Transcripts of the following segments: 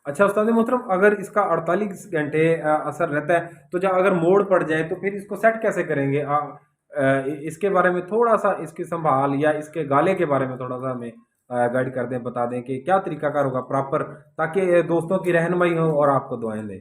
अच्छा उस्ताद मोहतरम, अगर इसका 48 घंटे असर रहता है तो जब अगर मोड़ पड़ जाए तो फिर इसको सेट कैसे करेंगे? इसके बारे में थोड़ा सा, इसकी संभाल या इसके गाले के बारे में थोड़ा सा हमें गाइड कर दें, बता दें कि क्या तरीकाकार होगा प्रॉपर, ताकि दोस्तों की रहनुमाई हो और आपको दुआएं दें।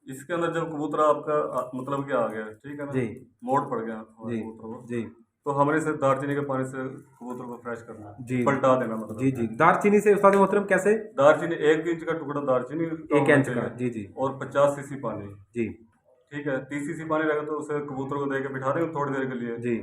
इसके अंदर जब कबूतर आपका मतलब क्या आ गया, ठीक है ना, जी मोड़ पड़ गया हमारे जी कबूतर को, जी तो हमारे से दालचीनी के पानी से कबूतर को फ्रेश करना है, जी पलटा देना जी मतलब। जी। दारचीनी से उस्ताद मोहतरम कैसे? दालचीनी 1 इंच का टुकड़ा दालचीनी का एक होना इंच का, चाहिए, जी जी और 50 सीसी पानी। जी ठीक है, 30 सीसी पानी रहेगा तो उसे कबूतर को दे के बिठा देंगे थोड़ी देर के लिए, जी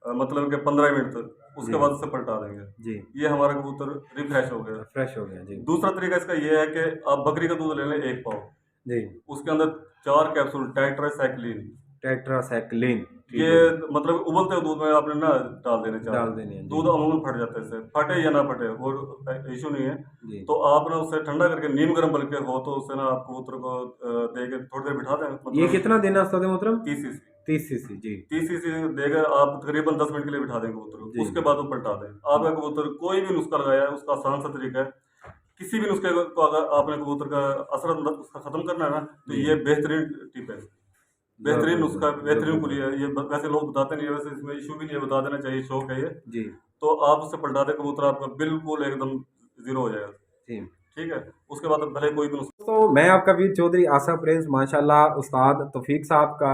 मतलब कि 15 मिनट तक, जी उसके बाद उसे पलटा देंगे। जी। ये हमारा कबूतर रिफ्रेश हो गया। फ्रेश हो गया जी। दूसरा तरीका इसका ये है कि आप बकरी का दूध ले लें 1 पाव, जी। उसके अंदर 4 कैप्सूल टेट्रासाइक्लिन, टेट्रासाइक्लिन, ये ठीक है जी। मतलब उबलते हुए दूध में आपने ना डाल देने चार। डाल देने हैं जी। दूध अमूमन फट जाता है इससे, फटे या ना फटे वो इशू नहीं है। जी। तो आप ना उसे ठंडा करके नीम गर्म बल्कि हो तो उससे ना आप कबूतर को दे के थोड़ी देर बिठा दें, ये मतलब कितना देना उस्ताद मोहतरम? 30 सीसी। 30 सीसी, जी 30 सीसी देकर आप तकरीबन 10 मिनट के लिए बिठा दें कबूतर को, जी उसके बाद वो पलटा दें। आपका कबूतर कोई भी नुस्खा लगाया है उसका आसान सा तरीका है, किसी भी नुस्खे को अगर आपने कबूतर का असर उसका खत्म करना है ना, तो जी। ये बेहतरीन टिप है, बेहतरीन नुस्खा, जबरदस्त बेहतरीन जबरदस्त। पुलिया है ये। वैसे लोग बताते नहीं है, वैसे इसमें इशू भी नहीं है, बता देना चाहिए, शौक है ये। जी तो आप उससे पलटा दें कबूतर, आपका बिल्कुल एकदम जीरो हो जाएगा। जी। ठीक है, उसके बाद भले कोई भी नुस्खा। तो मैं आपका वीर चौधरी आसिफ प्रिंस, माशाल्लाह उस्ताद तौफीक साहब का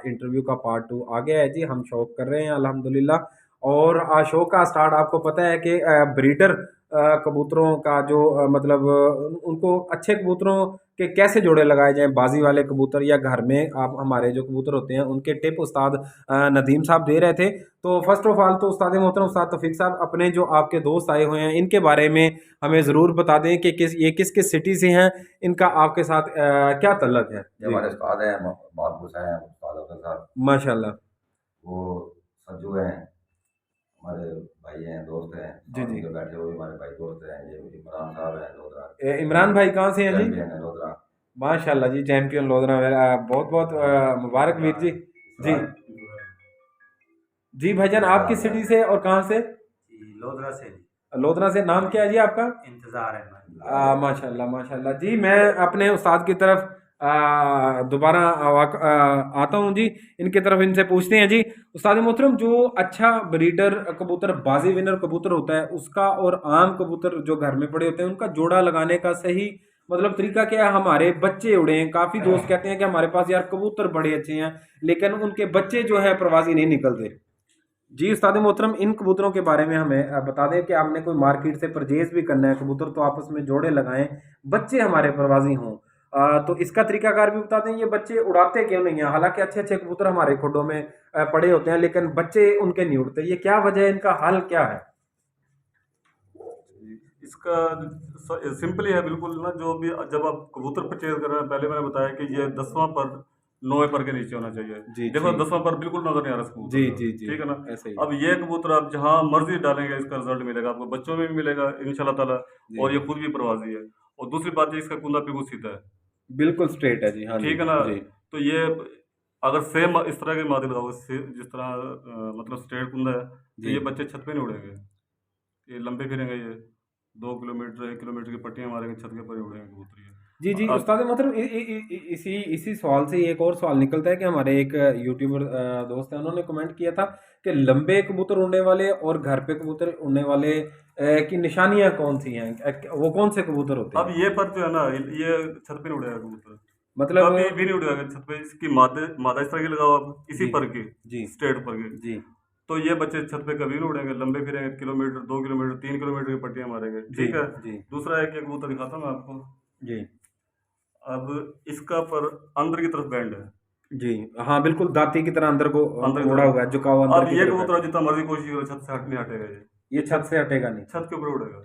इंटरव्यू का पार्ट 2 आ गया है जी। हम शौक कर रहे हैं अल्हम्दुलिल्लाह। और शो का स्टार्ट आपको पता है कि ब्रीडर कबूतरों का जो मतलब उनको अच्छे कबूतरों के कैसे जोड़े लगाए जाएँ, बाजी वाले कबूतर या घर में आप हमारे जो कबूतर होते हैं उनके टिप उस्ताद नदीम साहब दे रहे थे। तो फर्स्ट ऑफ ऑल तो उस्ताद मोहतरम उस्ताद तौफीक साहब, अपने जो आपके दोस्त आए हुए हैं इनके बारे में हमें ज़रूर बता दें कि किस सिटी से हैं, इनका आपके साथ क्या तल्लक है? ये जी। हमारे उस्ताद हैं, मालूस हैं, उस्ताद अफजल साहब। माशाल्लाह। वो सज्जू हैं, हमारे भाई हैं, दोस्त हैं। जी, और जी। उनके बैठे हुए हमारे भाई दोस्त हैं, ये इमरान साहब हैं लोधरा, इमरान भाई कहाँ से हैं जी? चैंपियन है लोधरा। माशाल्लाह जी, चैंपियन लोधरा बहुत-बहुत मुबारक वीर जी। जी। जी भाईजान, आप किस सिटी से और कहाँ से? जी, लोधरा से जी। लोधरा से। नाम क्या है जी आपका? इंतज़ार है हमारा। माशाल्लाह माशाल्लाह जी। मैं अपने उस्ताद की तरफ दोबारा आता हूँ जी, इनकी तरफ इनसे पूछते हैं जी। उस्ताद मोहतरम, जो अच्छा ब्रीडर कबूतर, बाजी विनर कबूतर होता है, उसका और आम कबूतर जो घर में पड़े होते हैं उनका जोड़ा लगाने का सही मतलब तरीका क्या है? हमारे बच्चे उड़े हैं, काफ़ी दोस्त कहते हैं कि हमारे पास यार कबूतर बड़े अच्छे हैं लेकिन उनके बच्चे जो है प्रवासी नहीं निकलते। जी उस्ताद मोहतरम, इन कबूतरों के बारे में हमें बता दें कि आपने कोई मार्केट से परचेज भी करना है कबूतर तो आपस में जोड़े लगाएं, बच्चे हमारे परवाजी हों। तो इसका तरीकाकार भी बता दें, ये बच्चे उड़ाते क्यों नहीं हैं? हालांकि अच्छे अच्छे कबूतर हमारे खुडों में पड़े होते हैं लेकिन बच्चे उनके नहीं उड़ते, ये क्या वजह है? इनका हल क्या है? इसका सिंपल ही है बिल्कुल ना, जो भी जब आप कबूतर परचेज कर रहे हैं, पहले मैंने बताया कि ये 10वां पर 9वें पर के नीचे होना चाहिए। जी देखो जी 10वां पर बिल्कुल नजर नहीं आ रहा इस जी कबूतर का, जी जी। ठीक है ना। ऐसे ही है। अब ये कबूतर आप जहाँ मर्जी डालेंगे इसका रिजल्ट मिलेगा, आपको बच्चों में भी मिलेगा इंशाल्लाह ताला, जी। और ये खुद भी प्रवासी है। और दूसरी बात ये, इसका कुंदा बिल्कुल सीधा है, बिल्कुल स्ट्रेट है जी, हाँ जी। ठीक है ना। जी तो ये अगर सेम इस तरह के मादे लगाओ, जिस तरह मतलब स्ट्रेट कुंदा है, तो जी ये बच्चे छत पे नहीं उड़ेंगे, ये लंबे फिरेंगे, ये 2 किलोमीटर 1 किलोमीटर की पट्टियां मारेंगे, छत के ऊपर ही उड़ेंगे कबूतर ये। जी जी। अब उस्ताद मतलब इसी इसी सवाल से एक और सवाल निकलता है कि हमारे एक यूट्यूबर दोस्त हैं, उन्होंने कमेंट किया था कि लंबे कबूतर उड़ने वाले और घर पे कबूतर उड़ने वाले की निशानियां कौन सी हैं? वो कौन से कबूतर होते अब हैं? ये फर्क जो है ना, ये छत पे नहीं उड़ेगा कबूतर, मतलब कभी भी नहीं उड़ेगा छत पे। इसकी मादे मादा इस तरह की लगाओ आप, इसी जी पर की, जी स्ट्रेट पर की, जी तो ये बच्चे छत पे कभी नहीं उड़ेंगे, लंबे फिरेंगे, किलोमीटर 2 किलोमीटर 3 किलोमीटर की पट्टियां मारेंगे, जी ठीक है। जी दूसरा एक एक कबूतर दिखाता हूँ मैं आपको। जी अब इसका पर अंदर की तरफ बैंड है, जी। हाँ बिल्कुल, दाती की तरह अंदर को अंदर की मुड़ा हुआ है, तरफ। झुका हुआ अंदर अब की ये तरफ है। कबूतर जितना मर्जी कोशिश करो छत से हट नहीं हटेगा, ये ये छत छत से हटेगा नहीं। छत के ऊपर उड़ेगा।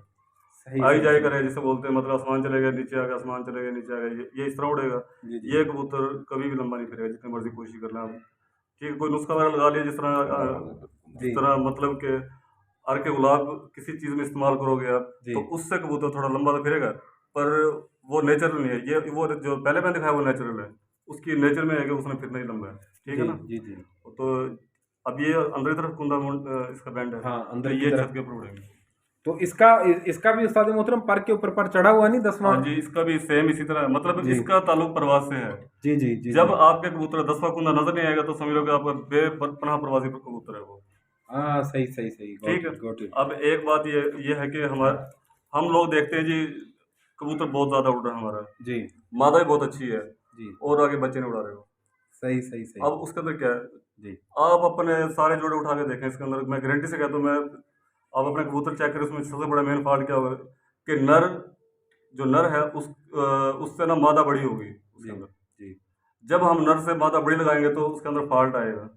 सही आई सही जाई सही। करे जिसे बोलते हैं, मतलब आसमान चलेगा नीचे आ गया, आसमान चलेगा नीचे आ गया, ये इस तरह उड़ेगा। जी जी ये कबूतर कभी भी लंबा नहीं फिरेगा, जितनी मर्जी कोशिश कर लें आप। ठीक है, कोई नुस्खा वगैरह लगा लिया, जिस जी तरह मतलब कि अर्के गुलाब किसी चीज़ में इस्तेमाल करोगे आप, जी तो उससे कबूतर थोड़ा लंबा तो फिरेगा, पर वो नेचुरल नहीं है। ये वो जो पहले मैंने दिखाया वो नेचुरल है, उसकी नेचर में है कि उसने फिरना ही लंबा है, ठीक है जी ना। जी जी। तो अब ये अंदर की तरफ कुंदा इसका बैंड है, हाँ तो अंदर की ये छत तरफ। के ऊपर उड़ेंगे। तो इसका भी उस्ताद मोहतरम पर के ऊपर पर चढ़ा हुआ नहीं 10वां? हाँ जी, इसका भी सेम इसी तरह, मतलब जी इसका ताल्लुक प्रवास से है। जी जी जी जब जी। आपके कबूतर 10वां कुंदा नजर नहीं आएगा तो समझ लो कि आपका बेपनाह प्रवासी कबूतर है वो। हाँ सही सही सही, ठीक गॉट है। It got it. अब एक बात ये है कि हम लोग देखते हैं जी, कबूतर बहुत ज्यादा उड़ रहा है हमारा, जी मादा भी बहुत अच्छी है जी। और आगे बच्चे नहीं उड़ा रहे हो। सही सही सही। अब उसके अंदर क्या है, जी आप अपने सारे जोड़े उठा के देखें, इसके अंदर मैं गारंटी से कहता हूँ, मैं आप अपने कबूतर चेक करें, उसमें सबसे बड़ा मेन फॉल्ट क्या होगा कि जो नर है उससे ना मादा बड़ी होगी उसके जी अंदर। जी। जब हम नर से मादा बड़ी लगाएंगे तो उसके अंदर फॉल्ट आएगा,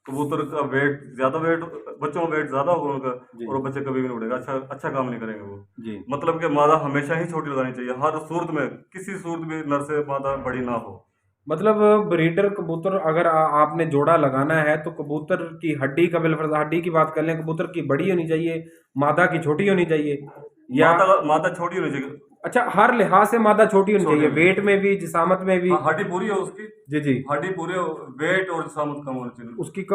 कबूतर का वेट ज्यादा, बच्चों का वेट ज्यादा होगा उनका, जी और वो बच्चे कभी भी नहीं उड़ेगा, अच्छा काम नहीं करेंगे वो। जी। मतलब कि मादा हमेशा ही छोटी लगानी चाहिए, हर सूरत में, किसी सूरत में नर से मादा बड़ी ना हो। मतलब ब्रीडर कबूतर अगर आपने जोड़ा लगाना है तो कबूतर की हड्डी का बिलफर्ज हड्डी की बात कर लें, कबूतर की बड़ी होनी चाहिए, मादा की छोटी होनी चाहिए, या मादा छोटी होनी चाहिए, अच्छा हर लिहाज से मादा छोटी होनी छोटी चाहिए, होनी वेट चाहिए। में भी जिसामत में भी? हाँ, हड्डी पूरी हो उसकी, जी जी। हड्डी पूरी हो, वेट और सामत कम होनी चाहिए। उसकी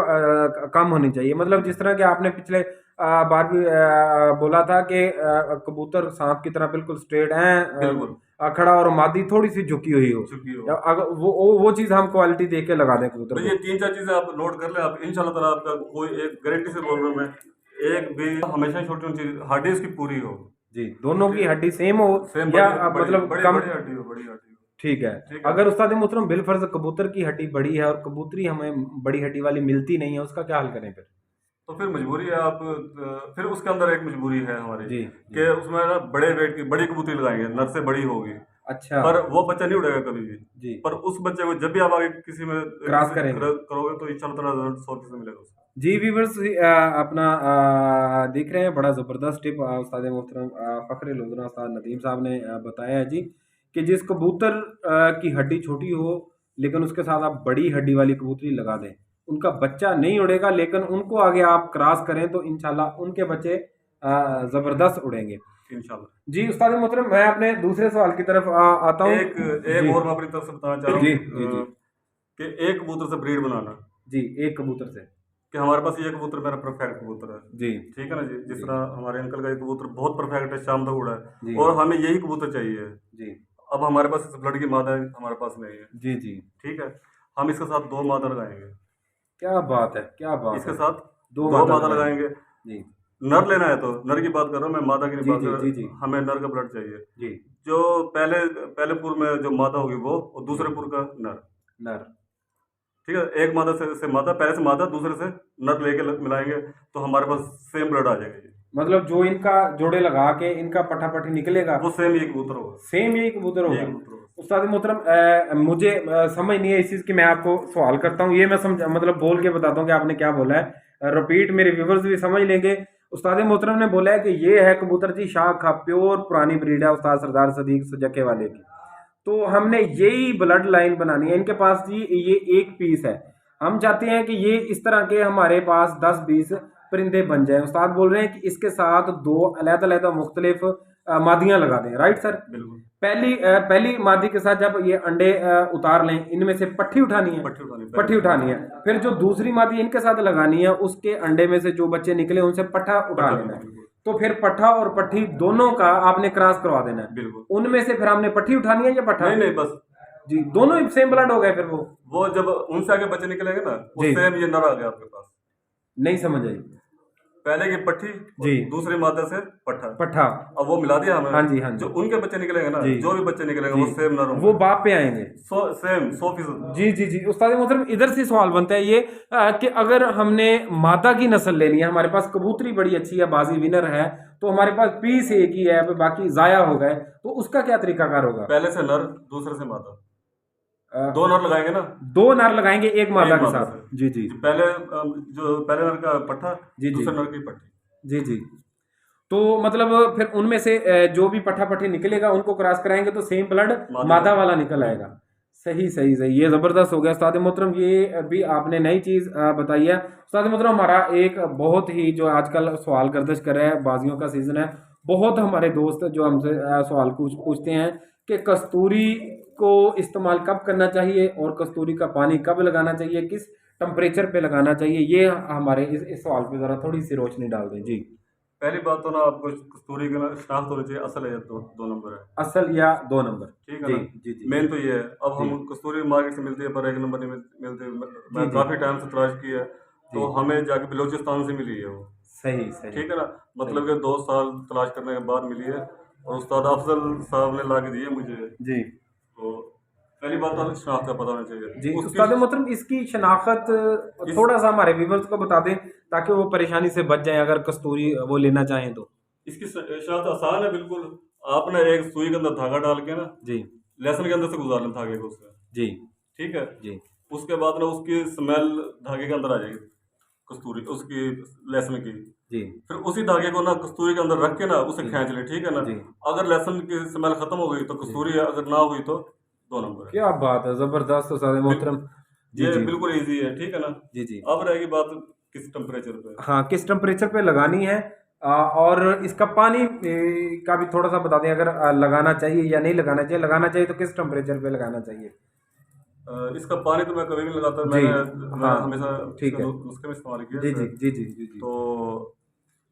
कम होनी चाहिए, मतलब जिस तरह के आपने पिछले बार भी बोला था कि कबूतर सांप की तरह बिल्कुल स्ट्रेट है, बिल्कुल खड़ा, और मादी थोड़ी सी झुकी हुई हो, चुकी हो। या अगर वो चीज हम क्वालिटी देख के लगा दें कबूतर भाई को। ये 3-4 चीजें आप नोट कर ले, आप इंशाल्लाह ताला आपका कोई एक गारंटी से बोल रहा हूँ मैं, एक भी हमेशा ही छोटी होनी चाहिए, हड्डी उसकी पूरी हो। जी, दोनों की हड्डी सेम हो, सेम या बड़ी बड़ी मतलब बड़ी कम? बड़ी हड्डी हो, बड़ी हड्डी हो। ठीक है। ठीक है। अगर उस्ताद मोहतरम बिलफर्ज कबूतर की हड्डी बड़ी है और कबूतरी हमें बड़ी हड्डी वाली मिलती नहीं है, उसका क्या हल करें फिर? तो फिर मजबूरी है आप, फिर उसके अंदर एक मजबूरी है हमारी जी कि जी। उसमें ना बड़े वेट की बड़ी कबूतरी लगाएंगे, नर से बड़ी होगी, अच्छा। पर वो बच्चा नहीं उड़ेगा कभी भी। जी। पर उस बच्चे को जब भी आप आगे किसी में क्रॉस करेंगे। करोगे तो इंशाल्लाह ताला रिजल्ट 100% मिलेगा उसका। जी व्यूवर्स, अपना देख रहे हैं, बड़ा ज़बरदस्त टिप उस्ताद मोहतरम फ़ख्र लुज़ना उस्ताद नदीम साहब ने बताया है जी, कि जिस कबूतर की हड्डी छोटी हो लेकिन उसके साथ आप बड़ी हड्डी वाली कबूतरी लगा दें, उनका बच्चा नहीं उड़ेगा, लेकिन उनको आगे आप क्रॉस करें तो इंशाल्लाह उनके बच्चे ज़बरदस्त उड़ेंगे। इंशाल्लाह। जी उस्ताद मोहतरम, मैं अपने दूसरे सवाल की तरफ आता हूँ। एक जी एक और मैं अपनी तरफ से बताना चाह रहा जी हूँ, जी जी कि एक कबूतर से ब्रीड बनाना, जी। एक कबूतर से? कि हमारे पास ये कबूतर मेरा परफेक्ट कबूतर है। जी ठीक है ना जी, जिस जी तरह हमारे अंकल का ये कबूतर बहुत परफेक्ट है, शाम तक उड़ा जी है, और हमें यही कबूतर चाहिए। जी अब हमारे पास इस ब्लड की मादा है, हमारे पास नहीं है। जी जी। ठीक है, हम इसके साथ 2 मादा लगाएंगे, क्या बात है, क्या बात इसके है! साथ दो 2 मादा मादा लगाएंगे। लगाएंगे। जी नर लेना है तो नर की बात कर रहा हूँ मैं, मादा की नहीं जी बात जी कर जी जी रहा, हमें नर का ब्लड चाहिए। जी। जो पहले पहले पुर में जो मादा होगी वो, और दूसरे जी। पुर का नर। नर। ठीक है, एक मादा से मादा, पहले से मादा, दूसरे से नर लेके मिलाएंगे तो हमारे पास सेम ब्लड आ जाएगा जी। मतलब जो इनका जोड़े लगा के इनका पटापटी निकलेगा, वो सेम ये कबूतर होगा, सेम यही कबूतर यही होगा? कबूतर होगा। उस्ताद मोहतरम, मुझे समझ नहीं है इस चीज़ की, मैं आपको सवाल करता हूँ, ये मैं समझ मतलब बोल के बताता हूँ कि आपने क्या बोला है, रिपीट मेरे व्यूवर्स भी समझ लेंगे। उस्ताद मोहतरम ने बोला है कि ये है कबूतर जी शाह खा, प्योर पुरानी ब्रीड है उस्ताद सरदार सदीक सजके वाले की, तो हमने यही ब्लड लाइन बनानी है इनके पास जी, ये एक पीस है, हम चाहते हैं कि ये इस तरह के हमारे पास 10-20 परिंदे बन जाएं। उस्ताद बोल रहे हैं कि इसके साथ 2 अलग-अलग मुख्तलिफ मादियां लगा दें, राइट सर? बिल्कुल। पहली मादी के साथ जब ये अंडे उतार लें, इनमें से पट्टी उठानी है, पट्टी उठानी है, फिर जो दूसरी मादी इनके साथ लगानी है, उसके अंडे में से जो बच्चे निकले उनसे पट्ठा उठा लेना है, तो फिर पट्ठा और पट्टी दोनों का आपने क्रॉस करवा देना है। बिल्कुल। उनमें से फिर हमने पट्टी उठानी है या पट्ठा? नहीं नहीं, बस जी, दोनों ही सेम ब्लड हो गए फिर वो जब उनसे आगे बच्चे निकलेंगे ना, वो जी। सेम ये नर आ गया आपके पास। नहीं समझ आई। पहले की पट्टी जी। दूसरी मादा से पट्ठा, पट्ठा। अब वो मिला दिया हमें। हाँ जी हाँ जी। जो उनके बच्चे निकलेंगे ना, जी। जो भी बच्चे निकलेंगे जी। वो सेम नर होंगे, वो बाप पे आएंगे। सेम 100%। जी जी जी। उस्ताद मोहतरम, इधर से सवाल बनता है ये कि अगर हमने मादा की नस्ल लेनी है, हमारे पास कबूतरी बड़ी अच्छी है, बाजी विनर है, तो हमारे पास पीस एक ही है, बाकी जाया हो गए, तो उसका क्या तरीकाकार होगा? पहले से नर, दूसरे से मादा, अ, 2 नर लगाएंगे ना, 2 नर लगाएंगे एक मादा एक के मादा साथ। से। जी जी पहले नर का पट्ठा, जी जी दूसरे नर की पट्टी। जी जी। तो मतलब फिर उनमें से जो भी पट्ठा पट्टी निकलेगा उनको क्रॉस कराएंगे तो सेम ब्लड मादा वाला निकल आएगा। सही सही सही, ये ज़बरदस्त हो गया उस्ताद मोहतरम, ये भी आपने नई चीज़ बताई है। उस्ताद मोहतरम, हमारा एक बहुत ही जो आजकल सवाल गर्दिश कर रहा है, बाजियों का सीज़न है, बहुत हमारे दोस्त जो हमसे सवाल पूछते हैं कि कस्तूरी को इस्तेमाल कब करना चाहिए और कस्तूरी का पानी कब लगाना चाहिए, किस टेम्परेचर पे लगाना चाहिए, ये हमारे इस सवाल पे ज़रा थोड़ी सी रोशनी डाल दें जी। पहली बात तो ना आपको कस्तूरी का ना शनाख्त होनी चाहिए, असल है या दो नंबर है, असल या 2 नंबर? ठीक है जी, ना। जी, जी। मेन तो ये है। अब जी। हम कस्तूरी मार्केट से मिलती है पर 1 नंबर नहीं मिलती। जी, मैं जी। काफ़ी टाइम से तलाश की है, जी। तो हमें जाके बलूचिस्तान से मिली है वो, सही, सही, ठीक है ना। सही। मतलब कि 2 साल तलाश करने के बाद मिली है और उस्ताद अफजल साहब ने ला के दी है मुझे। जी। तो पहली बात तो शनाख्त का पता होना जी, चाहिए उसकी। उस्ताद मोहतरम इसकी शनाख्त इस थोड़ा-सा हमारे व्यूअर्स को बता दें ताकि वो परेशानी से बच जाएँ अगर कस्तूरी वो लेना चाहें तो? इसकी शनाख्त आसान है बिल्कुल। आपने एक सुई के अंदर धागा डाल के ना जी, लहसुन के अंदर से गुजारना धागे को उससे, जी, ठीक है। जी, उसके बाद ना उसकी स्मेल धागे के अंदर आ जाएगी, कस्तूरी उसकी, लहसुन की। जी, फिर उसी धागे को ना कस्तूरी के अंदर रख के ना उसे जी, खींच ले, ठीक है ना। जी, अगर लहसुन की स्मेल खत्म हो गई तो जी। कस्तूरी है, अगर ना हुई तो 2 नंबर है। क्या बात है! ज़बरदस्त उस्ताद मोहतरम। बिल्कुल जी, ये जी, बिल्कुल इजी है, ठीक है ना। जी, जी। अब रहेगी बात किस टेम्परेचर पे। हाँ, किस टेम्परेचर पे लगानी है और इसका पानी का भी थोड़ा-सा बता दें अगर लगाना चाहिए या नहीं लगाना चाहिए? लगाना चाहिए तो किस टेम्परेचर पे लगाना चाहिए? इसका पानी तो मैं कभी भी नहीं लगाता। जी, मैं हाँ, हमेशा ठीक इसके है। नुस्खे में इस्तेमाल किया जी, इसे। जी, जी, जी, जी, जी। तो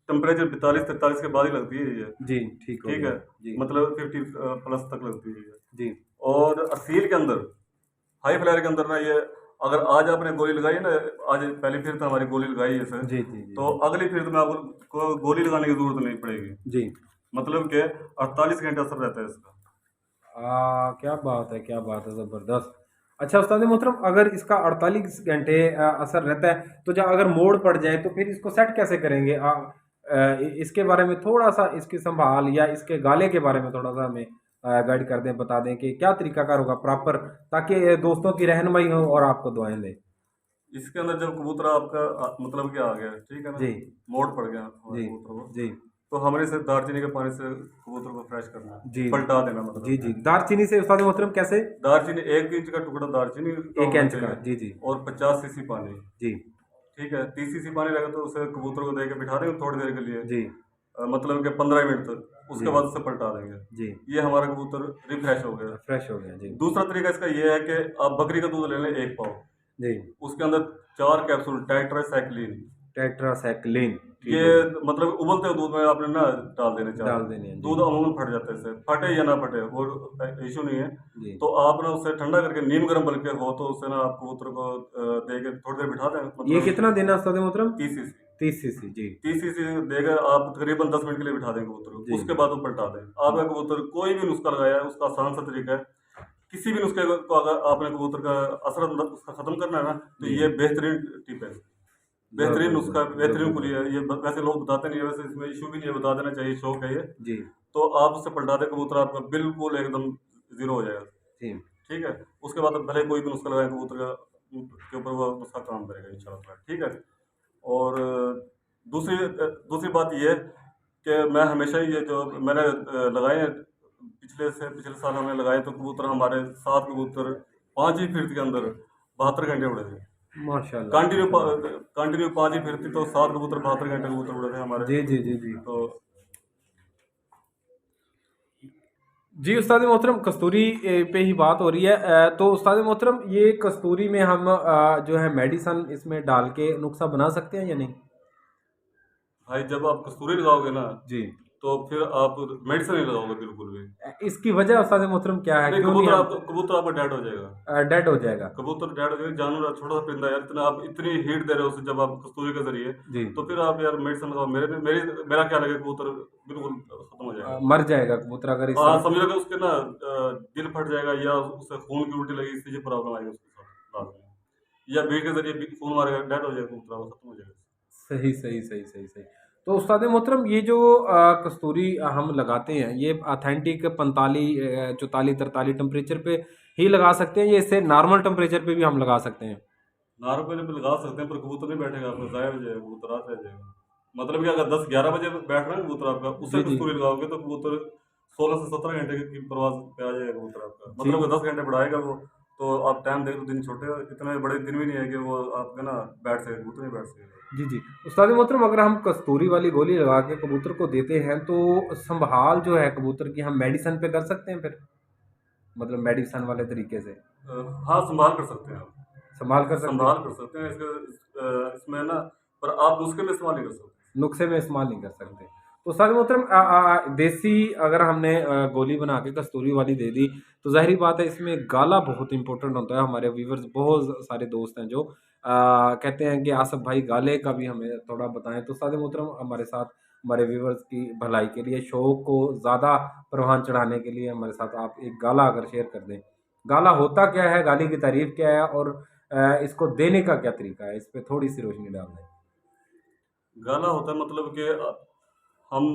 टेम्परेचर 42-43 के बाद ही लगती है ये, जी, ठीक हो ठीक गया। है। जी, मतलब 50 प्लस तक लगती है ये। जी, और असील के अंदर, हाई फ्लायर के अंदर ना ये, अगर आज आपने गोली लगाई ना, आज पहली फिर तो हमारी गोली लगाई है सर, जी, जी, जी, तो जी। अगली फिर तो मैं आपको गोली लगाने की जरूरत नहीं पड़ेगी। जी। मतलब कि 48 घंटे असर रहता है इसका। क्या बात है, क्या बात है, ज़बरदस्त। अच्छा उस्ताद मोहतरम अगर इसका 48 घंटे असर रहता है, तो जब अगर मोड़ पड़ जाए तो फिर इसको सेट कैसे करेंगे? इसके बारे में थोड़ा-सा इसकी संभाल या इसके गाले के बारे में थोड़ा-सा हमें गाइड कर दें, बता दें कि क्या तरीकाकार होगा प्रॉपर ताकि दोस्तों की रहनुमाई हो और आपको दुआएँ दें। इसके अंदर जब कबूतर आपका मतलब क्या आ गया, ठीक है ना, जी, मोड़ पड़ गया हमारे जी, कबूतर को, जी, तो हमने इसे दालचीनी के पानी से कबूतर को फ्रेश करना है, जी, पलटा देना जी, मतलब जी। है। दालचीनी से उस्ताद मोहतरम कैसे? दालचीनी 1 इंच का टुकड़ा दालचीनी का 1 होना इंच का। चाहिए जी, जी, और 50 सीसी पानी, जी, ठीक है। 30 सीसी पानी रहेगा तो उसे कबूतर को दे के बिठा देंगे थोड़ी देर के लिए, जी, मतलब कि 15 मिनट तक, जी, उसके बाद उसे पलटा देंगे। जी। ये हमारा कबूतर रिफ्रेश हो गया। फ्रेश हो गया। जी, दूसरा तरीका इसका ये है कि आप बकरी का दूध ले लें 1 पाव, जी। उसके अंदर 4 कैप्सूल टेट्रासाइक्लिन, टेट्रासाइक्लिन ये ठीक हो गया। मतलब उबलते हुए दूध में आपने ना डाल देने चारों। डाल देने हैं। जी, दूध अमूमन फट जाता है इससे, फटे या ना फटे वो इशू नहीं है। जी। तो आप ना उसे ठंडा करके नीम गर्म बल्कि हो तो उसे ना आप कबूतर को दे के थोड़ी देर बिठा दें, ये मतलब कितना देना उस्ताद मोहतरम? 30 सीसी 30 सीसी जी, 30 सीसी देगा। आप तकरीबन 10 मिनट के लिए बिठा दें कबूतर को, जी, उसके बाद वो पलटा दें। आपका कबूतर कोई भी नुस्खा लगाया है उसका आसान सा तरीका है। किसी भी नुस्खे को अगर आपने कबूतर का असर उसका खत्म करना है ना, तो जी। ये बेहतरीन टिप है, बेहतरीन नुस्खा, ज़बरदस्त, बेहतरीन कुली ज़बरदस्त। है ये। वैसे लोग बताते नहीं है, वैसे इसमें इशू भी नहीं है, बता देना चाहिए, शौक है ये। जी, तो आप उससे पलटा दें कबूतर आपका बिल्कुल एकदम ज़ीरो हो जाएगा, जी, ठीक है। उसके बाद आप भले कोई भी नुस्खा लगाएं कबूतर का के ऊपर, वो नुस्खा काम करेगा इंशाल्लाह, ठीक है। और दूसरी बात ये है कि मैं हमेशा ही ये जो मैंने लगाए हैं, पिछले साल हमने लगाए तो कबूतर हमारे 7 कबूतर 5 ही फीट के अंदर 72 घंटे उड़े थे। माशाल्लाह, माशाल्लाह। कंटिन्यू 5 ही फीट थी तो 7 कबूतर 72 घंटे कबूतर उड़े थे हमारे। जी, जी, जी, जी। तो जी, उस्ताद मोहतरम कस्तूरी पे ही बात हो रही है। तो उस्ताद मोहतरम ये कस्तूरी में हम जो है मेडिसन इसमें डाल के नुस्खा बना सकते हैं या नहीं? भाई जब आप कस्तूरी लगाओगे ना, जी। तो फिर आप मेडिसिन नहीं लगाओगे बिल्कुल भी। इसकी वजह उस्ताद मोहतरम क्या है? नहीं, क्यों नहीं हम कबूतर आपका डेड हो जाएगा। डेड हो जाएगा? कबूतर डेड हो जाएगा, जानवर छोटा सा परिंदा है यार, इतना आप इतनी हीट दे रहे हो उसे जब आप कस्तूरी के जरिए, जी। तो फिर आप यार मेडिसिन लगाओ। मेरा क्या लगे, कबूतर बिल्कुल खत्म हो जाएगा। मर जाएगा कबूतर अगर इस हाँ, तरह समझ लो उसके ना दिल फट जाएगा, या उसे खून की उल्टी लगी, इससे ये प्रॉब्लम आएगी उसके साथ बाद में, या भीड़ के जरिए खून मारेगा, डेड हो जाएगा कबूतर, वो खत्म हो जाएगा। सही, सही, सही, सही, सही। तो उस्ताद मोहतरम ये जो कस्तूरी हम लगाते हैं ये ऑथेंटिक 45 44 43 टेम्परेचर पे ही लगा सकते हैं या इससे नॉर्मल टेम्परेचर पे भी हम लगा सकते हैं? नारों पे लगा सकते हैं पर कबूतर नहीं बैठेगा आपका, ज़ाया हो जाएगा, कबूतर रात रह जाएगा। मतलब कि अगर 10-11 बजे बैठ रहा है कबूतर आपका, जी, उससे जी। कस्तूरी लगाओगे तो कबूतर 16 से 17 घंटे की प्रवास पे आ जाएगा कबूतर आपका। जी। मतलब 10 घंटे बढ़ाएगा वो, तो आप टाइम देख लो, दिन छोटे हैं, इतने बड़े दिन भी नहीं है कि वो आपका ना बैठ सके, कबूतर नहीं बैठ सकेगा। जी, जी। उस्ताद मोहतरम अगर हम कस्तूरी वाली गोली लगा के कबूतर को देते हैं तो संभाल जो है कबूतर की हम मेडिसिन पे कर सकते हैं फिर? मतलब मेडिसिन वाले तरीके से हाँ, संभाल कर सकते हैं आप, संभाल कर सकते हैं? संभाल कर सकते हैं इसमें ना, पर आप उसके में इस्तेमाल नहीं कर सकते। नुस्खे में इस्तेमाल नहीं कर सकते। तो उस्ताद मोहतरम देसी अगर हमने गोली बना के कस्तूरी वाली दे दी, तो ज़ाहिर-सी बात है इसमें गाला बहुत इम्पोर्टेंट होता है। हमारे व्यूअर्स बहुत सारे दोस्त हैं जो कहते हैं कि आसफ़ भाई गाले का भी हमें थोड़ा बताएँ। तो उस्ताद मोहतरम हमारे साथ हमारे व्यूअर्स की भलाई के लिए, शो को ज़्यादा परवान चढ़ाने के लिए हमारे साथ आप एक गाला अगर शेयर कर दें। गाला होता क्या है? गाली की तारीफ़ क्या है? और इसको देने का क्या तरीका है? इस पे थोड़ी-सी रोशनी डाल दें। गाला होता है मतलब कि हम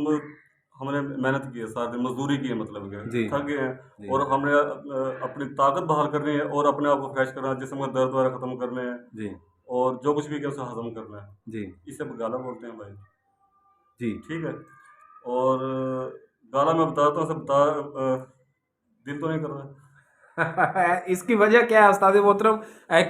हमने मेहनत की है, सारा दिन मजदूरी की है, मतलब कि जी, थक गए हैं जी, और हमने अपनी ताकत बहाल करनी है और अपने आप को फ्रेश करना है, जिस्म का दर्द वगैरह खत्म करने हैं जी, और जो कुछ भी किया उसे हजम करना है। जी, इसे अब गाला बोलते हैं भाई। जी। ठीक है। और गाला मैं बताता हूँ, सब बता दिल तो नहीं कर रहा। इसकी वजह क्या है उस्ताद मोहतरम?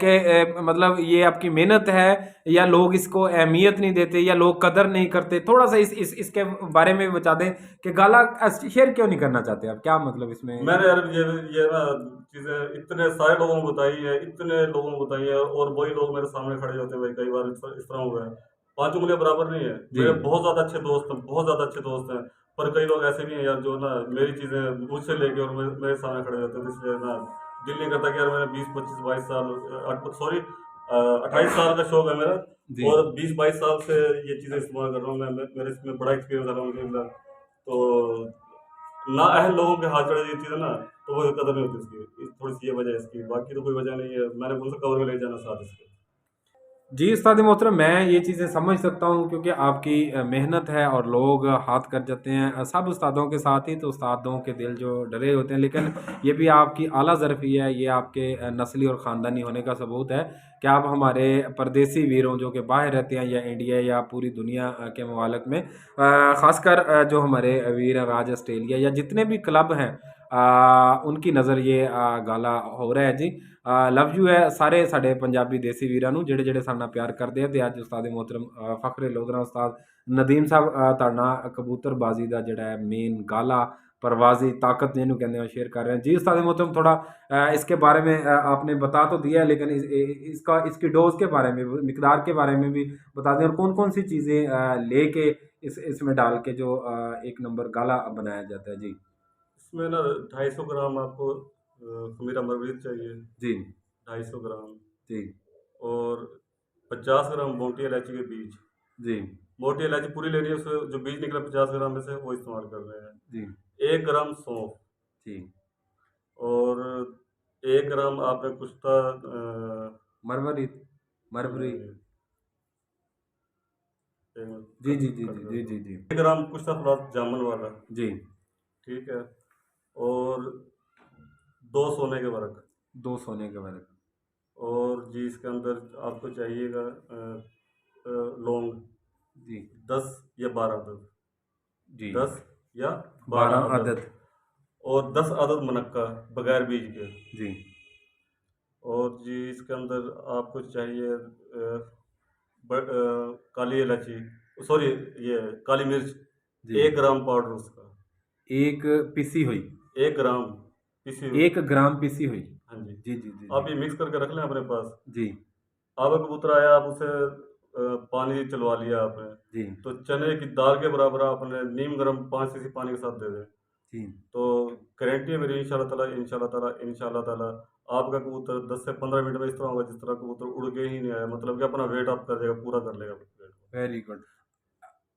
कि मतलब ये आपकी मेहनत है, या लोग इसको अहमियत नहीं देते, या लोग कदर नहीं करते? थोड़ा-सा इस इसके बारे में भी बता दें कि गाला शेयर क्यों नहीं करना चाहते आप? क्या मतलब इसमें? मैंने यार ये ना चीज़ें इतने सारे लोगों को बताई है, इतने लोगों को बताई है और वही लोग मेरे सामने खड़े होते हैं भाई, कई बार इस तरह हुआ है। 5 उँगलियाँ बराबर नहीं है। जी, मेरे बहुत ज़्यादा अच्छे दोस्त हैं, बहुत ज़्यादा अच्छे दोस्त हैं, पर कई लोग ऐसे भी हैं यार जो ना मेरी चीज़ें मुझसे लेके और मेरे सामने खड़े होते हैं, तो इसलिए ना दिल नहीं करता कि यार मैंने 20, 25, 22 साल 28 साल का शौक है मेरा जी। और 20-22 साल से ये चीज़ें इस्तेमाल कर रहा हूँ मैं, मेरे इसमें बड़ा एक्सपीरियंस है अल्हम्दुलिल्लाह। तो नाअहल लोगों के हाथ चढ़े ये चीज़ है ना, तो वो कदर नहीं होती उसकी। थोड़ी-सी ये वजह है इसकी, बाकी तो कोई वजह नहीं है। मैंने उनसे कब्र में ले जाना साथ इसके। जी, उस्ताद मोहतरम मैं ये चीज़ें समझ सकता हूँ, क्योंकि आपकी मेहनत है और लोग हाथ कर जाते हैं। सब उस्तादों के साथ ही तो उस्तादों के दिल जो डरे होते हैं, लेकिन ये भी आपकी आला ज़रफ़ी है, ये आपके नस्ली और ख़ानदानी होने का सबूत है कि आप हमारे परदेसी वीरों जो कि बाहर रहते हैं, या इंडिया या पूरी दुनिया के ममालिक में, ख़ासकर जो हमारे वीर हैं राज ऑस्ट्रेलिया या जितने भी क्लब हैं, उनकी नज़र ये गाला हो रहा है जी। लव यू है सारे साढ़े पंजाबी देसी वीरां नूं ਜਿਹੜੇ ਜਿਹੜੇ ਸਾਡੇ ਨਾਲ ਪਿਆਰ ਕਰਦੇ ਆ। ਤੇ ਅੱਜ ਉਸਤਾਦ मोहतरम फ़ख्र लोधरा उस्ताद नदीम साहब ਤੁਹਾਡੇ ਨਾਲ कबूतरबाजी ਦਾ ਜਿਹੜਾ ਹੈ मेन गाला परवाज़ी ताकत जिन्हों कहते हैं शेयर कर रहे हैं। जी उस्ताद मोहतरम थोड़ा इसके बारे में आपने बता तो दिया है, लेकिन इसका इसकी डोज़ के बारे में, मिकदार के बारे में भी बता दें, और कौन-कौन सी चीज़ें लेके इसमें डाल के जो एक नंबर गाला बनाया जाता है? जी, इसमें ना 250 ग्राम आपको ख़मीरा मरवीत चाहिए, जी, 250 ग्राम जी, और 50 ग्राम मोटी इलायची के बीज। जी, मोटी इलायची पूरी लेनी है, उससे जो बीज निकला 50 ग्राम में से वो इस्तेमाल कर रहे हैं। जी, 1 ग्राम सौंफ जी। और 1 ग्राम आपने कुश्ता मरमरी मरमरी। नहीं, 1 मिनट जी, जी, जी, कट जी, कर जी, दो। जी, जी, 1 ग्राम कुश्ता फुलाद जामुन वाला, जी। ठीक है? और 2 सोने के वर्क 2 सोने के वर्क। और जी इसके अंदर आपको चाहिएगा लौंग जी, 10 या 12 अदद, जी। 10 या 12 12 अदद अदद। और 10 अदद मुनक्का बगैर बीज के। जी, और जी इसके अंदर आपको चाहिए काली इलायची, सॉरी, ये काली मिर्च, जी। 1 ग्राम पाउडर उसका, 1 पिसी हुई, 1 ग्राम पिसी हुई। 1 ग्राम पिसी हुई। हाँ जी। जी, जी, जी, आप जी। ये मिक्स करके रख लें अपने पास। जी, आपका कबूतर आया, आप उसे पानी चलवा लिया आपने, जी, तो चने की दाल के बराबर आपने नीम गर्म 5 सीसी पानी के साथ दे दें। जी। तो गारंटी है मेरी इंशाल्लाह ताला आपका कबूतर 10 से 15 मिनट में इस तरह होगा जिस तरह कबूतर उड़ के ही नहीं आया, मतलब कि अपना वेट अप कर देगा, पूरा कर लेगा वेट को। Very good.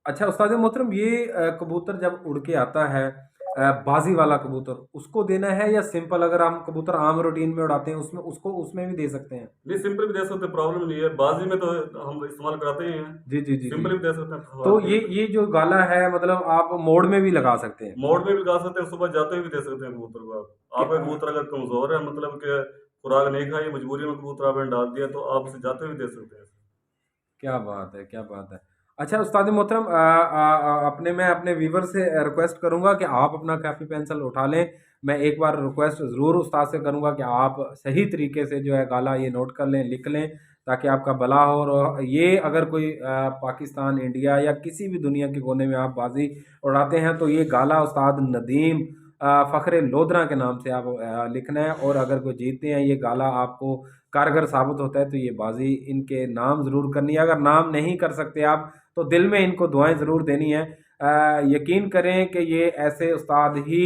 अच्छा उस्ताद मोहतरम ये कबूतर जब उड़ के आता है, बाजी वाला कबूतर, उसको देना है, या सिंपल अगर हम कबूतर आम रूटीन में उड़ाते हैं उसमें उसको उसमें भी दे सकते हैं? नहीं, सिंपल भी दे सकते हैं, प्रॉब्लम नहीं है। बाजी में तो हम इस्तेमाल कराते ही हैं। जी, जी, जी, जी। सिंपल भी दे सकते हैं, तो सवाल नहीं है। ये जो गाला है मतलब आप मोड़ में भी लगा सकते हैं? मोड़ में भी लगा सकते हैं, सुबह जाते हुए भी दे सकते हैं कबूतर को आप। आपका कबूतर अगर कमज़ोर है, मतलब कि खुराक नहीं खाई, मजबूरी में कबूतर आपने डाल दिया, तो आप उसे जाते हुए दे सकते हैं। क्या बात है, क्या बात है। अच्छा उस्ताद मोहतरम अपने मैं अपने व्यूवर से रिक्वेस्ट करूँगा कि आप अपना कापी पेंसिल उठा लें। मैं एक बार रिक्वेस्ट ज़रूर उस्ताद से करूँगा कि आप सही तरीके से जो है गाला ये नोट कर लें, लिख लें, ताकि आपका भला हो। और ये अगर कोई पाकिस्तान, इंडिया या किसी भी दुनिया के कोने में आप बाज़ी उड़ाते हैं, तो ये गाला उस्ताद नदीम फ़ख्र लोधरा के नाम से आप लिखना है। और अगर कोई जीतते हैं ये गाला आपको कारगर साबित होता है तो ये बाजी इनके नाम ज़रूर करनी है। अगर नाम नहीं कर सकते आप तो दिल में इनको दुआएं ज़रूर देनी है। यकीन करें कि ये ऐसे उस्ताद ही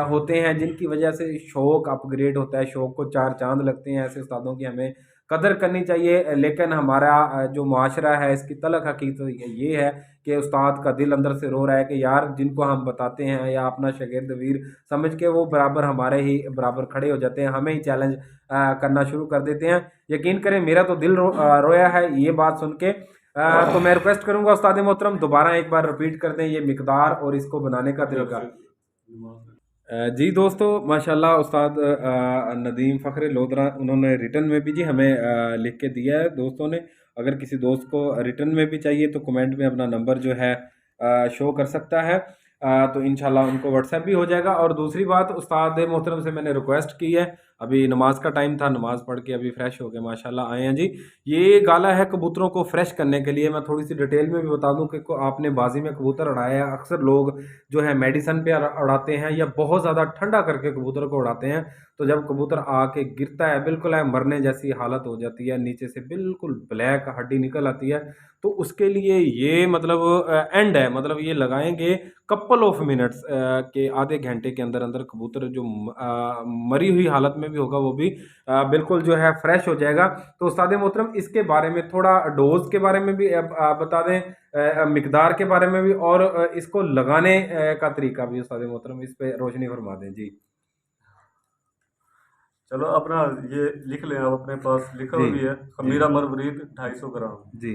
होते हैं जिनकी वजह से शौक़ अपग्रेड होता है, शौक़ को चार चांद लगते हैं। ऐसे उस्तादों की हमें कदर करनी चाहिए। लेकिन हमारा जो माशरा है इसकी तलख़ हकीकत ये है कि उस्ताद का दिल अंदर से रो रहा है कि यार जिनको हम बताते हैं या अपना शागिर्द वीर समझ के वो बराबर हमारे ही बराबर खड़े हो जाते हैं, हमें ही चैलेंज करना शुरू कर देते हैं। यकीन करें मेरा तो दिल रोया है ये बात सुन के। तो मैं रिक्वेस्ट करूंगा उस्ताद मोहतरम दोबारा एक बार रिपीट कर दें ये मिकदार और इसको बनाने का तरीका। जी दोस्तों, माशाल्लाह उस्ताद नदीम फ़ख्र लोधरा उन्होंने रिटर्न में भी जी हमें लिख के दिया है दोस्तों ने। अगर किसी दोस्त को रिटर्न में भी चाहिए तो कमेंट में अपना नंबर जो है शो कर सकता है। तो इंशाल्लाह उनको व्हाट्सएप भी हो जाएगा। और दूसरी बात उस्ताद मोहतरम से मैंने रिक्वेस्ट की है, अभी नमाज का टाइम था, नमाज पढ़ के अभी फ्रेश हो गए माशाल्लाह आए हैं जी। ये गाला है कबूतरों को फ्रेश करने के लिए। मैं थोड़ी सी डिटेल में भी बता दूं कि आपने बाजी में कबूतर उड़ाया है, अक्सर लोग जो है मेडिसन पे उड़ाते हैं या बहुत ज़्यादा ठंडा करके कबूतर को उड़ाते हैं। तो जब कबूतर आके गिरता है बिल्कुल है मरने जैसी हालत हो जाती है, नीचे से बिल्कुल ब्लैक हड्डी निकल आती है। तो उसके लिए ये मतलब एंड है, मतलब ये लगाएंगे कपल ऑफ मिनट्स के आधे घंटे के अंदर अंदर कबूतर जो मरी हुई हालत में भी होगा वो भी बिल्कुल जो है फ्रेश हो जाएगा। तो उस्ताद मोहतरम इसके बारे में थोड़ा डोज के बारे में भी बता दें, मिकदार के बारे में भी, और इसको लगाने का तरीका भी उस्ताद मोहतरम इस पे रोशनी फरमा दें जी। चलो अपना ये लिख लें, आप अपने पास लिखा हुआ जी भी है। जी खमीरा मरवरीद 250 ग्राम, जी